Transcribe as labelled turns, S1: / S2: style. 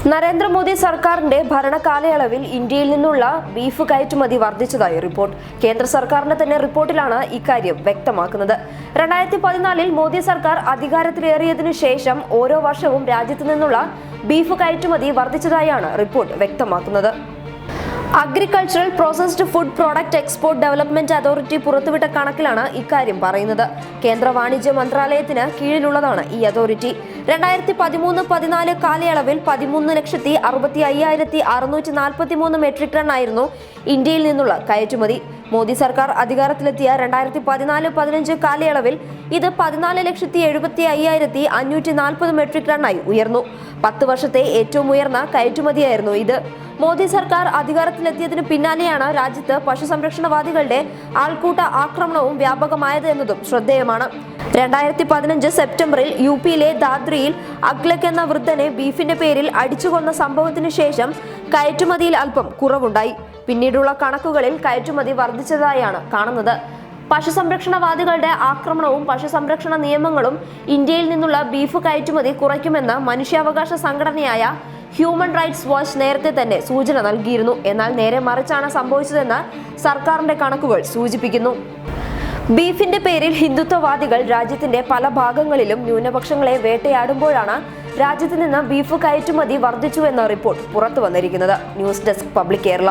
S1: നരേന്ദ്രമോദി സർക്കാരിന്റെ ഭരണകാലയളവിൽ ഇന്ത്യയിൽ നിന്നുള്ള ബീഫ് കയറ്റുമതി വർദ്ധിച്ചതായി റിപ്പോർട്ട്. കേന്ദ്ര സർക്കാരിന്റെ തന്നെ റിപ്പോർട്ടിലാണ് ഇക്കാര്യം വ്യക്തമാക്കുന്നത്. 2014 മോദി സർക്കാർ അധികാരത്തിലേറിയതിനു ശേഷം ഓരോ വർഷവും രാജ്യത്തു നിന്നുള്ള ബീഫ് കയറ്റുമതി വർദ്ധിച്ചതായാണ് റിപ്പോർട്ട് വ്യക്തമാക്കുന്നത്. Agricultural processed food product export development authority പുറത്തുവിട്ട കണക്കിലാണ് ഇക്കാര്യം പറയുന്നത്. കേന്ദ്ര വാണിജ്യ മന്ത്രാലയത്തിന് കീഴിലുള്ളതാണ് ഈ അതോറിറ്റി. 2013-14 കാലയളവിൽ 13,65,643 മെട്രിക് ടൺ ആയിരുന്നു ഇന്ത്യയിൽ നിന്നുള്ള കയറ്റുമതി. മോദി സർക്കാർ അധികാരത്തിലെത്തിയ 2014-15 കാലയളവിൽ ഇത് 14,75,540 മെട്രിക് ടണ്ണായി ഉയർന്നു. 10 വർഷത്തെ ഏറ്റവും ഉയർന്ന കയറ്റുമതിയായിരുന്നു ഇത്. മോദി സർക്കാർ അധികാരത്തിലെത്തിയതിനു പിന്നാലെയാണ് രാജ്യത്ത് പശുസംരക്ഷണവാദികളുടെ ആൾക്കൂട്ട ആക്രമണവും വ്യാപകമായത് എന്നതും ശ്രദ്ധേയമാണ്. 2015 സെപ്റ്റംബറിൽ യുപിയിലെ ദാദ്രിയിൽ അഗ്ലക് എന്ന വൃദ്ധനെ ബീഫിന്റെ പേരിൽ അടിച്ചുകൊന്ന സംഭവത്തിനു ശേഷം കയറ്റുമതിയിൽ അല്പം കുറവുണ്ടായി. പിന്നീടുള്ള കണക്കുകളിൽ കയറ്റുമതി വർദ്ധിച്ചതായാണ് കാണുന്നത്. പശുസംരക്ഷണവാദികളുടെ ആക്രമണവും പശുസംരക്ഷണ നിയമങ്ങളും ഇന്ത്യയിൽ നിന്നുള്ള ബീഫ് കയറ്റുമതി കുറയ്ക്കുമെന്ന് മനുഷ്യാവകാശ സംഘടനയായ ഹ്യൂമൻ റൈറ്റ്സ് വാച്ച് നേരത്തെ തന്നെ സൂചന നൽകിയിരുന്നു. എന്നാൽ നേരെ മറിച്ചാണ് സംഭവിച്ചതെന്ന് സർക്കാരിന്റെ കണക്കുകൾ സൂചിപ്പിക്കുന്നു. ബീഫിന്റെ പേരിൽ ഹിന്ദുത്വവാദികൾ രാജ്യത്തിന്റെ പല ഭാഗങ്ങളിലും ന്യൂനപക്ഷങ്ങളെ വേട്ടയാടുമ്പോഴാണ് രാജ്യത്ത് നിന്ന് ബീഫ് കയറ്റുമതി വർദ്ധിച്ചുവെന്ന റിപ്പോർട്ട് പുറത്തു വന്നിരിക്കുന്നത്. News desk public Kerala.